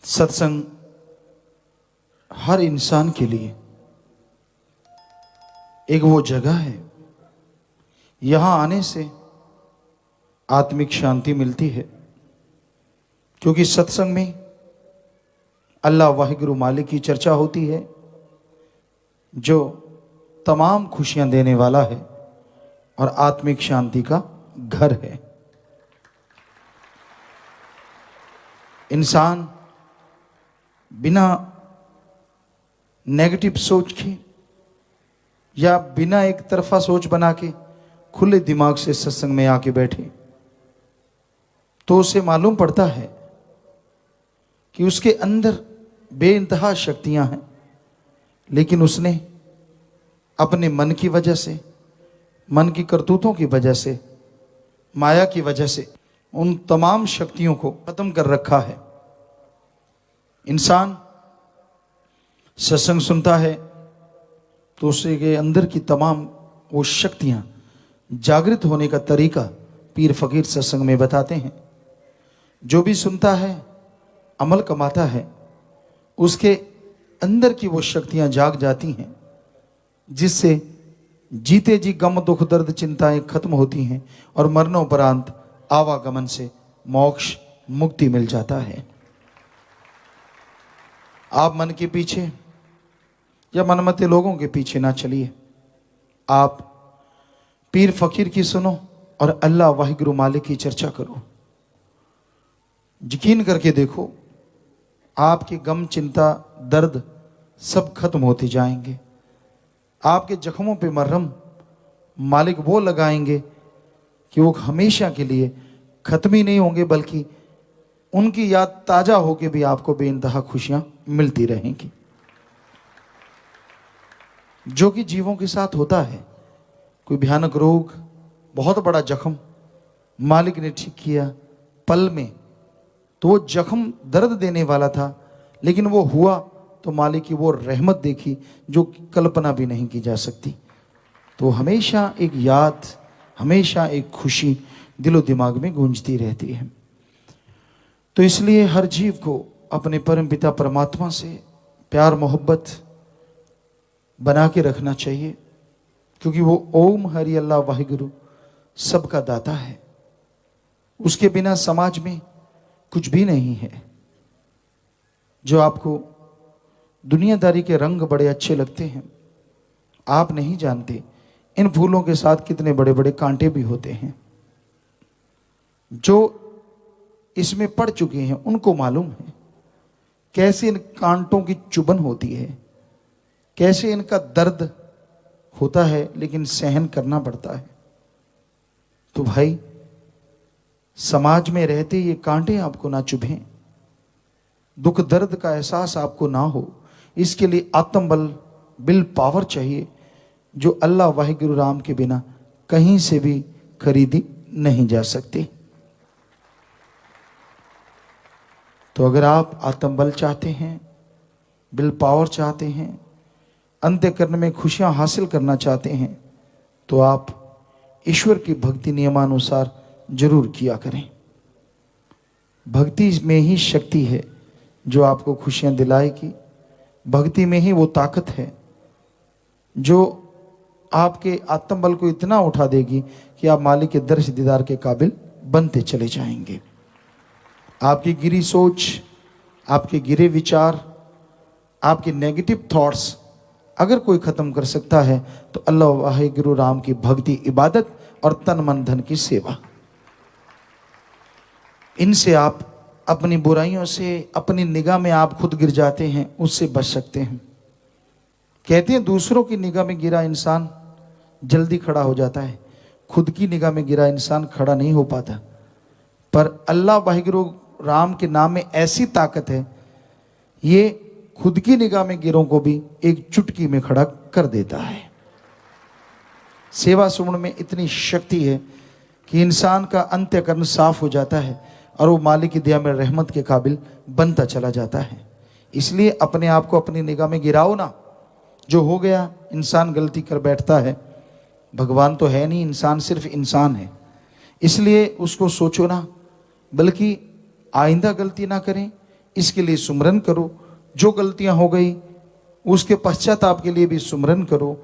सत्संग हर इंसान के लिए एक वो जगह है, यहां आने से आत्मिक शांति मिलती है। क्योंकि सत्संग में अल्लाह वाहिगुरु मालिक की चर्चा होती है, जो तमाम खुशियां देने वाला है और आत्मिक शांति का घर है। इंसान बिना नेगेटिव सोच के या बिना एक तरफा सोच बना के खुले दिमाग से सत्संग में आके बैठे तो उसे मालूम पड़ता है कि उसके अंदर बेइंतहा शक्तियां हैं, लेकिन उसने अपने मन की वजह से, मन की करतूतों की वजह से, माया की वजह से उन तमाम शक्तियों को खत्म कर रखा है। इंसान सत्संग सुनता है तो उसके अंदर की तमाम वो शक्तियां जागृत होने का तरीका पीर फकीर सत्संग में बताते हैं। जो भी सुनता है, अमल कमाता है, उसके अंदर की वो शक्तियां जाग जाती हैं, जिससे जीते जी गम दुख दर्द चिंताएं खत्म होती हैं और मरणोपरांत आवागमन से मोक्ष मुक्ति मिल जाता है। आप मन के पीछे या मनमते लोगों के पीछे ना चलिए, आप पीर फकीर की सुनो और अल्लाह वाहिगुरु मालिक की चर्चा करो। यकीन करके देखो, आपके गम चिंता दर्द सब खत्म होते जाएंगे। आपके जख्मों पे मरहम मालिक वो लगाएंगे कि वो हमेशा के लिए खत्म ही नहीं होंगे, बल्कि उनकी याद ताजा होकर भी आपको बेइंतहा खुशियां मिलती रहेंगी। जो कि जीवों के साथ होता है, कोई भयानक रोग, बहुत बड़ा जख्म मालिक ने ठीक किया पल में, तो वो जख्म दर्द देने वाला था, लेकिन वो हुआ तो मालिक की वो रहमत देखी जो कल्पना भी नहीं की जा सकती। तो हमेशा एक याद, हमेशा एक खुशी दिलो दिमाग में गूंजती रहती है। तो इसलिए हर जीव को अपने परम पिता परमात्मा से प्यार मोहब्बत बना के रखना चाहिए, क्योंकि वो ओम हरि अल्लाह वाहिगुरु सबका दाता है। उसके बिना समाज में कुछ भी नहीं है। जो आपको दुनियादारी के रंग बड़े अच्छे लगते हैं, आप नहीं जानते इन फूलों के साथ कितने बड़े बड़े कांटे भी होते हैं। जो इसमें पड़ चुके हैं उनको मालूम है कैसे इन कांटों की चुभन होती है, कैसे इनका दर्द होता है, लेकिन सहन करना पड़ता है। तो भाई, समाज में रहते ये कांटे आपको ना चुभें, दुख दर्द का एहसास आपको ना हो, इसके लिए आत्मबल, विल पावर चाहिए, जो अल्लाह वाहिगुरु राम के बिना कहीं से भी खरीदी नहीं जा सकती। तो अगर आप आत्मबल चाहते हैं, विल पावर चाहते हैं, अंत्यकरण में खुशियां हासिल करना चाहते हैं, तो आप ईश्वर की भक्ति नियमानुसार जरूर किया करें। भक्ति में ही शक्ति है जो आपको खुशियां दिलाएगी। भक्ति में ही वो ताकत है जो आपके आत्मबल को इतना उठा देगी कि आप मालिक के दर्श दीदार के काबिल बनते चले जाएंगे। आपकी गिरी सोच, आपके गिरे विचार, आपके नेगेटिव थॉट्स अगर कोई खत्म कर सकता है तो अल्लाह वाहिगुरु राम की भक्ति, इबादत और तन मन धन की सेवा। इनसे आप अपनी बुराइयों से, अपनी निगाह में आप खुद गिर जाते हैं, उससे बच सकते हैं। कहते हैं दूसरों की निगाह में गिरा इंसान जल्दी खड़ा हो जाता है, खुद की निगाह में गिरा इंसान खड़ा नहीं हो पाता। पर अल्लाह वाहिगुरु राम के नाम में ऐसी ताकत है, ये खुद की निगाह में गिरों को भी एक चुटकी में खड़ा कर देता है। सेवा सुमन में इतनी शक्ति है कि इंसान का अंत्यकरण साफ हो जाता है और वो मालिक की दया में रहमत के काबिल बनता चला जाता है। इसलिए अपने आप को अपनी निगाह में गिराओ ना। जो हो गया, इंसान गलती कर बैठता है, भगवान तो है नहीं, इंसान सिर्फ इंसान है, इसलिए उसको सोचो ना, बल्कि आइंदा गलती ना करें, इसके लिए सुमरन करो। जो गलतियां हो गई उसके पश्चाताप के लिए भी सुमरन करो,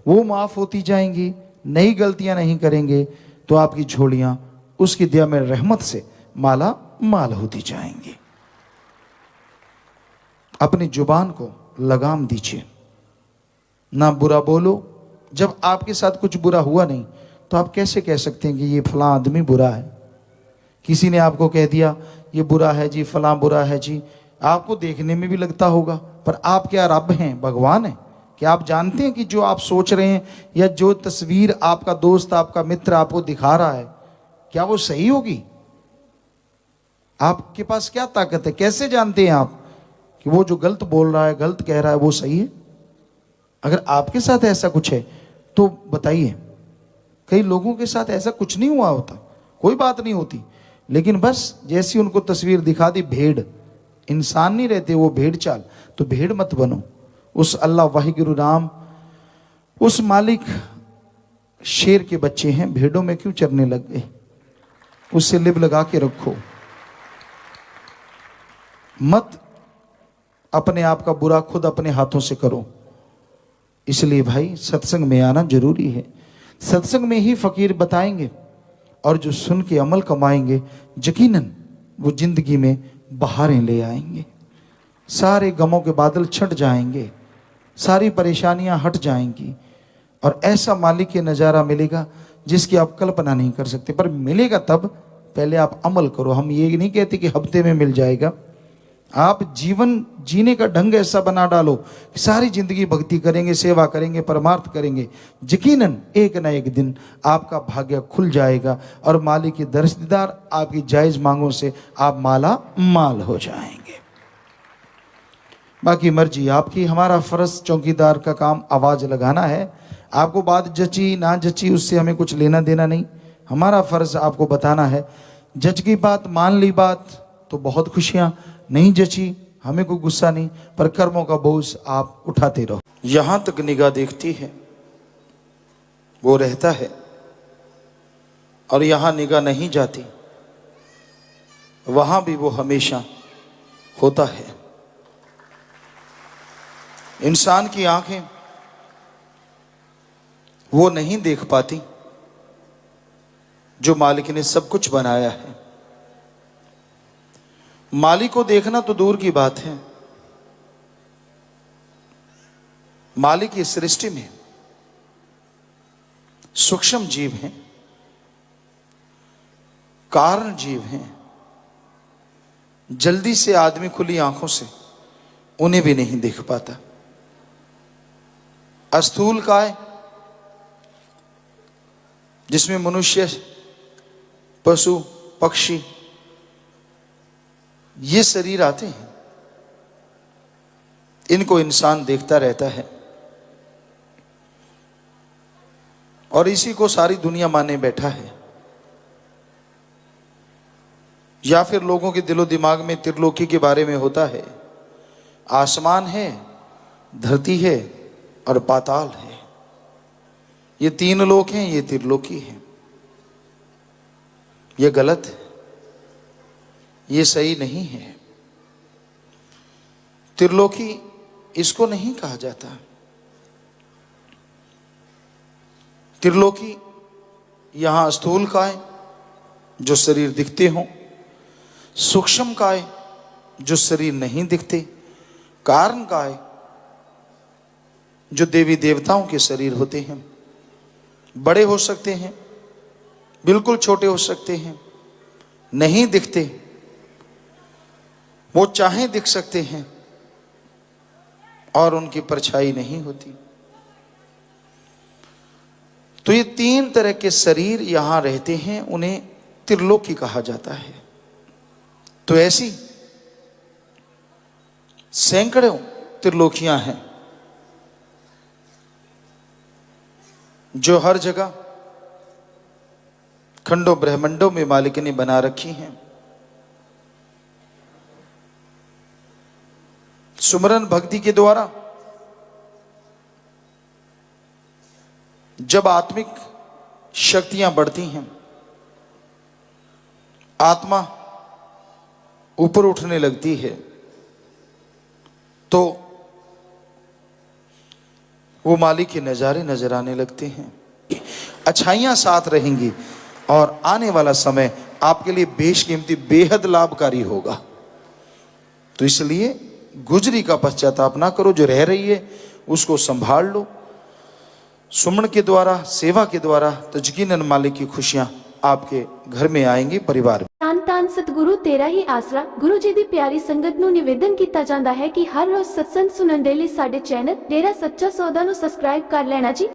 वो माफ होती जाएंगी। नई गलतियां नहीं करेंगे तो आपकी झोलियां उसकी दया में रहमत से माला माल होती जाएंगी। अपनी जुबान को लगाम दीजिए, ना बुरा बोलो। जब आपके साथ कुछ बुरा हुआ नहीं तो आप कैसे कह सकते हैं कि ये फलां आदमी बुरा है। किसी ने आपको कह दिया ये बुरा है जी, फलां बुरा है जी, आपको देखने में भी लगता होगा, पर आप क्या रब हैं, भगवान हैं? क्या आप जानते हैं कि जो आप सोच रहे हैं या जो तस्वीर आपका दोस्त, आपका मित्र आपको दिखा रहा है, क्या वो सही होगी? आपके पास क्या ताकत है? कैसे जानते हैं आप कि वो जो गलत बोल रहा है, गलत कह रहा है, वो सही है? अगर आपके साथ ऐसा कुछ है तो बताइए। कई लोगों के साथ ऐसा कुछ नहीं हुआ होता, कोई बात नहीं होती, लेकिन बस जैसी उनको तस्वीर दिखा दी, भेड़, इंसान नहीं रहते वो, भेड़ चाल। तो भेड़ मत बनो। उस अल्लाह वाहिगुरु राम, उस मालिक शेर के बच्चे हैं, भेड़ों में क्यों चरने लग गए? उससे लिब लगा के रखो। मत अपने आप का बुरा खुद अपने हाथों से करो। इसलिए भाई सत्संग में आना जरूरी है। सत्संग में ही फकीर बताएंगे, और जो सुन के अमल कमाएंगे यकीनन वो जिंदगी में बहारें ले आएंगे। सारे गमों के बादल छट जाएंगे, सारी परेशानियां हट जाएंगी, और ऐसा मालिक के नज़ारा मिलेगा जिसकी आप कल्पना नहीं कर सकते। पर मिलेगा तब, पहले आप अमल करो। हम ये नहीं कहते कि हफ्ते में मिल जाएगा। आप जीवन जीने का ढंग ऐसा बना डालो कि सारी जिंदगी भक्ति करेंगे, सेवा करेंगे, परमार्थ करेंगे, यकीनन एक ना एक दिन आपका भाग्य खुल जाएगा और मालिक की दर्श दीदार, आपकी जायज मांगों से आप माला माल हो जाएंगे। बाकी मर्जी आपकी। हमारा फर्ज चौकीदार का काम आवाज लगाना है। आपको बात जची ना जची उससे हमें कुछ लेना देना नहीं। हमारा फर्ज आपको बताना है। जच की बात, मान ली बात तो बहुत खुशियां, नहीं जची हमें कोई गुस्सा नहीं, पर कर्मों का बोझ आप उठाते रहो। यहां तक निगाह देखती है वो रहता है, और यहां निगाह नहीं जाती वहां भी वो हमेशा होता है। इंसान की आंखें वो नहीं देख पाती जो मालिक ने सब कुछ बनाया है। मालिक को देखना तो दूर की बात है, मालिक की सृष्टि में सूक्ष्म जीव हैं, कारण जीव हैं, जल्दी से आदमी खुली आंखों से उन्हें भी नहीं देख पाता। अस्थूल काय, जिसमें मनुष्य, पशु, पक्षी ये शरीर आते हैं, इनको इंसान देखता रहता है और इसी को सारी दुनिया माने बैठा है। या फिर लोगों के दिलो दिमाग में त्रिलोकी के बारे में होता है। आसमान है, धरती है और पाताल है, ये तीन लोक हैं, ये त्रिलोकी है। ये गलत है, ये सही नहीं है। त्रिलोकी इसको नहीं कहा जाता। त्रिलोकी यहां स्थूल काय जो शरीर दिखते हों, सूक्ष्म काय जो शरीर नहीं दिखते, कारण काय जो देवी देवताओं के शरीर होते हैं। बड़े हो सकते हैं, बिल्कुल छोटे हो सकते हैं, नहीं दिखते, वो चाहे दिख सकते हैं और उनकी परछाई नहीं होती। तो ये तीन तरह के शरीर यहां रहते हैं, उन्हें त्रिलोकी कहा जाता है। तो ऐसी सैकड़ों त्रिलोकियां हैं जो हर जगह खंडों ब्रह्मंडों में मालिक ने बना रखी हैं। सुमरन भक्ति के द्वारा जब आत्मिक शक्तियां बढ़ती हैं, आत्मा ऊपर उठने लगती है, तो वो मालिक के नज़ारे नजर आने लगते हैं, अच्छाइयाँ साथ रहेंगी और आने वाला समय आपके लिए बेशकीमती बेहद लाभकारी होगा। तो इसलिए गुजरी का पश्चाताप ना करो, जो रह रही है उसको संभाल लो सुमन के द्वारा, सेवा के द्वारा, तो यकीनन मालिक की खुशियां आपके घर में आएंगी, परिवार में। ਧੰਨ ਧੰਨ ਸਤਿਗੁਰੂ ਤੇਰਾ ਹੀ ਆਸਰਾ। ਗੁਰੂ ਜੀ ਦੀ ਪਿਆਰੀ ਸੰਗਤ ਨੂੰ ਨਿਵੇਦਨ ਕੀਤਾ ਜਾਂਦਾ ਹੈ ਕਿ ਹਰ ਰੋਜ਼ ਸਤਸੰਗ ਸੁਣਨ ਦੇ ਲਈ ਸਾਡੇ ਚੈਨਲ ਡੇਰਾ ਸੱਚਾ ਸੌਦਾ ਨੂੰ ਸਬਸਕ੍ਰਾਈਬ ਕਰ ਲੈਣਾ ਜੀ।